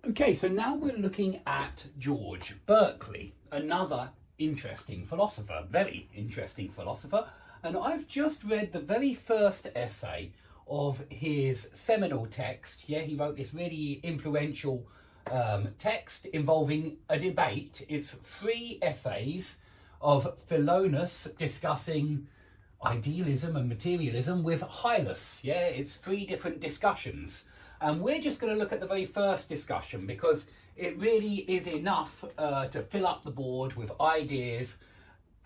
Okay, so now we're looking at George Berkeley, another interesting philosopher, very interesting philosopher. And I've just read the very first essay of his seminal text. Yeah, he wrote this really influential text involving a debate. It's 3 essays of Philonous discussing idealism and materialism with Hylas. Yeah, it's 3 different discussions. And we're just going to look at the very first discussion because it really is enough to fill up the board with ideas.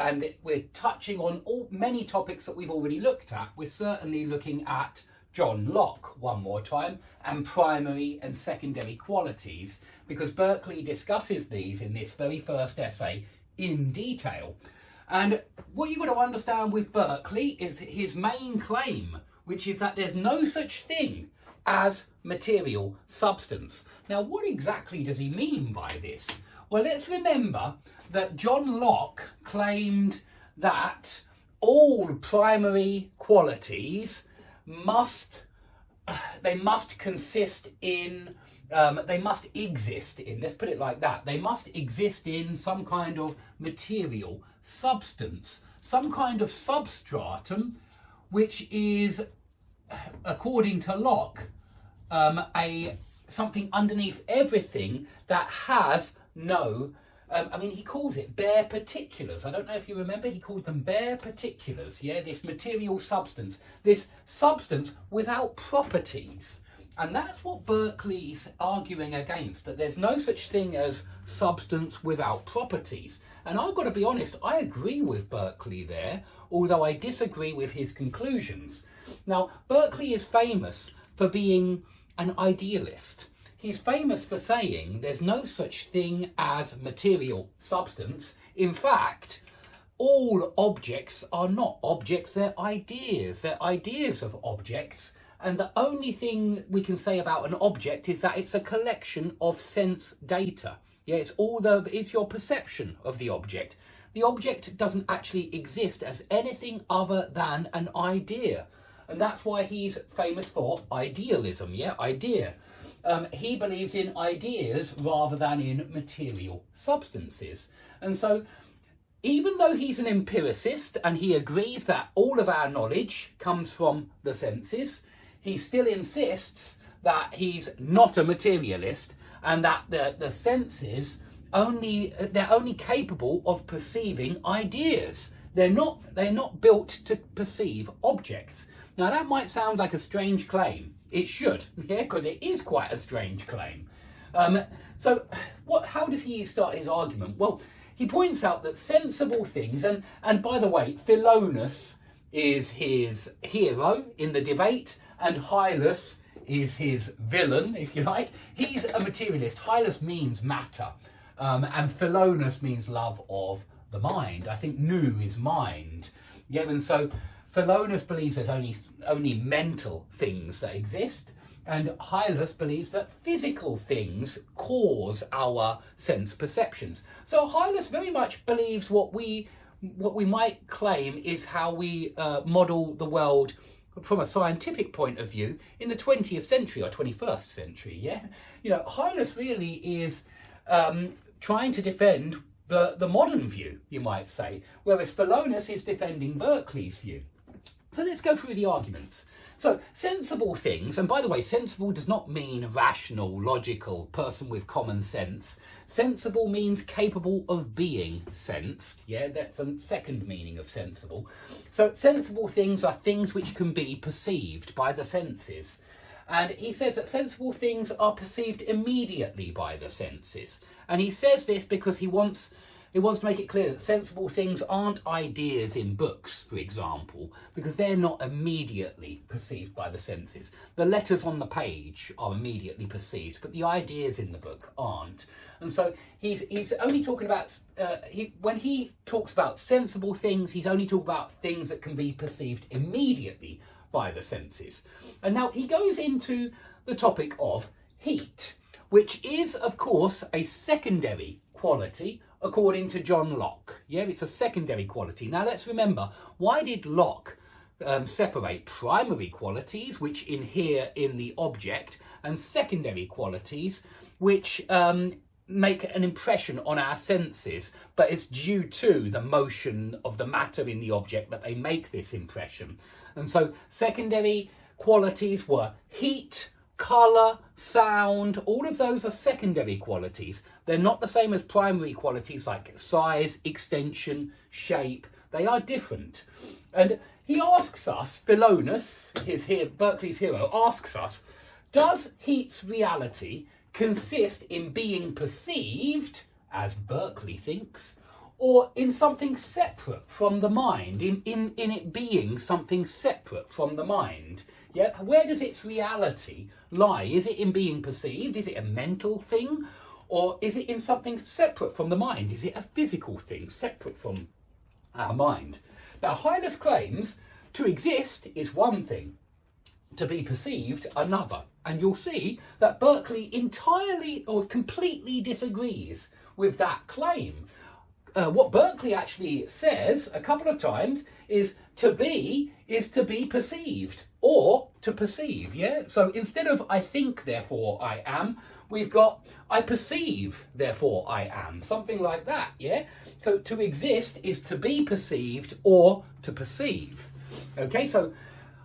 And we're touching on many topics that we've already looked at. We're certainly looking at John Locke one more time and primary and secondary qualities, because Berkeley discusses these in this very first essay in detail. And what you've got to understand with Berkeley is his main claim, which is that there's no such thing as material substance. Now, what exactly does he mean by this? Well, let's remember that John Locke claimed that all primary qualities must exist in, let's put it like that, they must exist in some kind of material substance, some kind of substratum, which is, according to Locke, something underneath everything that has no, he calls it bare particulars. I don't know if you remember, he called them bare particulars. Yeah, this material substance, this substance without properties. And that's what Berkeley's arguing against, that there's no such thing as substance without properties. And I've got to be honest, I agree with Berkeley there, although I disagree with his conclusions. Now, Berkeley is famous for being an idealist. He's famous for saying there's no such thing as material substance. In fact, all objects are not objects, they're ideas. They're ideas of objects. And the only thing we can say about an object is that it's a collection of sense data. Yeah, it's your perception of the object. The object doesn't actually exist as anything other than an idea. And that's why he's famous for idealism, yeah, idea. He believes in ideas rather than in material substances. And so, even though he's an empiricist and he agrees that all of our knowledge comes from the senses, he still insists that he's not a materialist and that the senses they're only capable of perceiving ideas. They're not built to perceive objects. Now, that might sound like a strange claim. It should, yeah, because it is quite a strange claim. So how does he start his argument? Well, he points out that sensible things, and by the way, Philonous is his hero in the debate, and Hylas is his villain, if you like. He's a materialist. Hylas means matter, and Philonous means love of the mind. I think nous is mind. Yeah, and so Philonous believes there's only mental things that exist, and Hylas believes that physical things cause our sense perceptions. So Hylas very much believes what we might claim is how we model the world from a scientific point of view in the 20th century or 21st century. Yeah, Hylas really is trying to defend the modern view, you might say, whereas Philonous is defending Berkeley's view. So let's go through the arguments. So sensible things, and by the way, sensible does not mean rational, logical, person with common sense. Sensible means capable of being sensed. Yeah, that's a second meaning of sensible. So sensible things are things which can be perceived by the senses. And he says that sensible things are perceived immediately by the senses. And he says this because he wants to make it clear that sensible things aren't ideas in books, for example, because they're not immediately perceived by the senses. The letters on the page are immediately perceived, but the ideas in the book aren't. And so he's only talking about, when he talks about sensible things, he's only talking about things that can be perceived immediately by the senses. And now he goes into the topic of heat, which is, of course, a secondary quality according to John Locke. Yeah, it's a secondary quality. Now let's remember, why did Locke separate primary qualities which inhere in the object and secondary qualities which make an impression on our senses, but it's due to the motion of the matter in the object that they make this impression. And so secondary qualities were heat, colour, sound. All of those are secondary qualities. They're not the same as primary qualities like size, extension, shape. They are different. And he asks us, Philonous, Berkeley's hero, asks us, does heat's reality consist in being perceived, as Berkeley thinks, or in something separate from the mind, in it being something separate from the mind? Yeah, where does its reality lie? Is it in being perceived? Is it a mental thing? Or is it in something separate from the mind? Is it a physical thing separate from our mind? Now, Hylas claims to exist is one thing, to be perceived another. And you'll see that Berkeley entirely or completely disagrees with that claim. What Berkeley actually says a couple of times is to be perceived, or to perceive, yeah? So instead of I think, therefore I am, we've got I perceive, therefore I am, something like that, yeah? So to exist is to be perceived or to perceive. Okay, so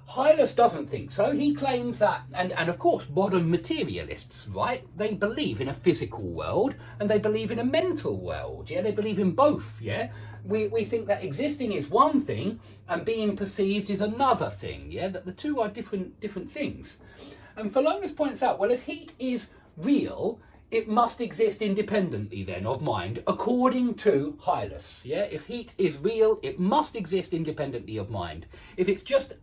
Hylas doesn't think so. He claims that, and of course modern materialists, right, they believe in a physical world and they believe in a mental world, yeah, they believe in both, yeah. We think that existing is one thing and being perceived is another thing, yeah, that the two are different things. And Philonous points out, well, if heat is real, it must exist independently then of mind, according to Hylas. Yeah, if heat is real, it must exist independently of mind. If it's just